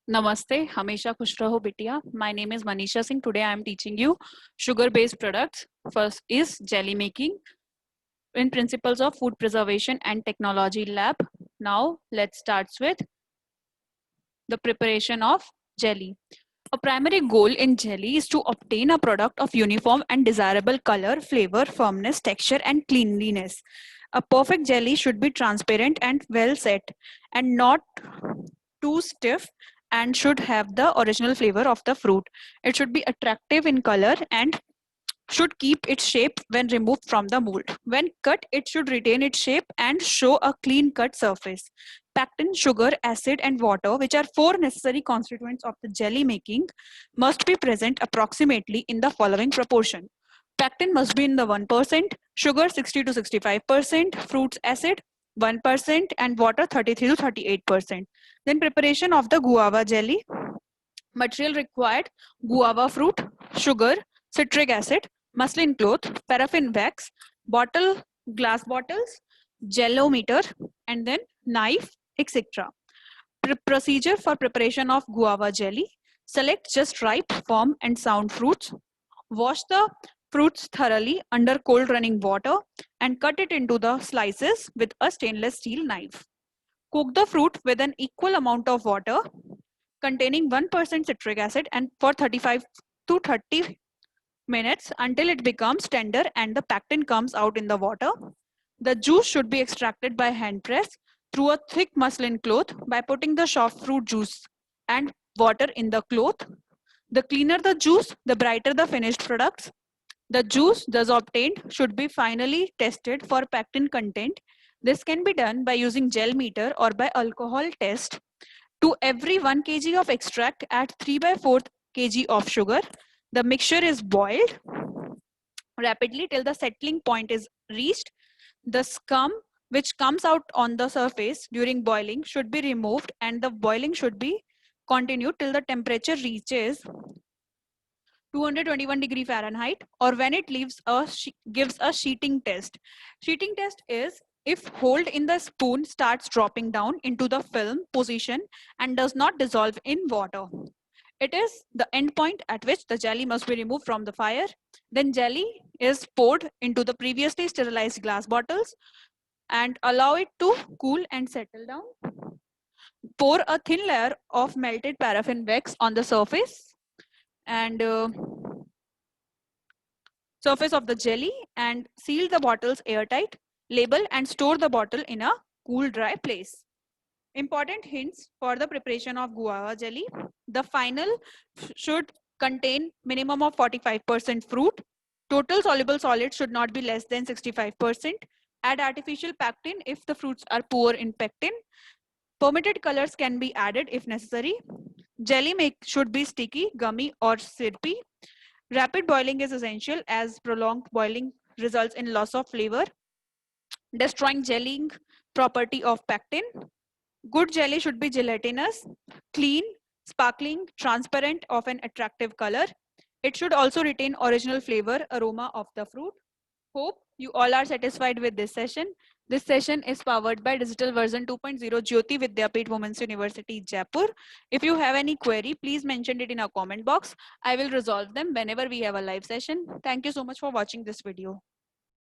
Namaste, Hamesha Khush Raho Bitiya. My name is Manisha Singh. Today I am teaching you sugar-based products. First is jelly making in Principles of Food Preservation and Technology Lab. Now let's start with the preparation of jelly. A primary goal in jelly is to obtain a product of uniform and desirable color, flavor, firmness, texture, and cleanliness. A perfect jelly should be transparent and well set and not too stiff and should have the original flavor of the fruit. It should be attractive in color and should keep its shape when removed from the mold. When cut, it should retain its shape and show a clean cut surface. Pectin, sugar, acid, and water, which are four necessary constituents of the jelly making, must be present approximately in the following proportion. Pectin must be in the 1%, sugar 60 to 65%, fruits acid 1%, and water 33 to 38%. Then preparation of the guava jelly. Material required: guava fruit, sugar, citric acid, muslin cloth, paraffin wax, bottle, glass bottles, gelometer, and then knife, etc. Procedure for preparation of guava jelly: select just ripe, firm, and sound fruits. Wash the fruits thoroughly under cold running water and cut it into the slices with a stainless steel knife. Cook the fruit with an equal amount of water containing 1% citric acid and for 35 to 30 minutes until it becomes tender and the pectin comes out in the water. The juice should be extracted by hand press through a thick muslin cloth by putting the soft fruit juice and water in the cloth. The cleaner the juice, the brighter the finished products. The juice thus obtained should be finally tested for pectin content. This can be done by using gel meter or by alcohol test. To every 1 kg of extract, add 3 by 4 kg of sugar. The mixture is boiled rapidly till the settling point is reached. The scum which comes out on the surface during boiling should be removed and the boiling should be continued till the temperature reaches 221 degree Fahrenheit or when it gives a sheeting test. Sheeting test is if hold in the spoon starts dropping down into the film position and does not dissolve in water. It is the end point at which the jelly must be removed from the fire. Then jelly is poured into the previously sterilized glass bottles and allow it to cool and settle down. Pour a thin layer of melted paraffin wax on the surface and surface of the jelly and seal the bottles airtight. Label and store the bottle in a cool, dry place. Important hints for the preparation of guava jelly. The final should contain minimum of 45% fruit. Total soluble solid should not be less than 65%. Add artificial pectin if the fruits are poor in pectin. Permitted colors can be added if necessary. Jelly should be sticky, gummy, or syrupy. Rapid boiling is essential as prolonged boiling results in loss of flavor, destroying gelling property of pectin. Good jelly should be gelatinous, clean, sparkling, transparent, of an attractive color. It should also retain original flavor, aroma of the fruit. Hope you all are satisfied with this session. This session is powered by Digital Version 2.0 Jyoti Vidyapeeth Women's University, Jaipur. If you have any query, please mention it in our comment box. I will resolve them whenever we have a live session. Thank you so much for watching this video.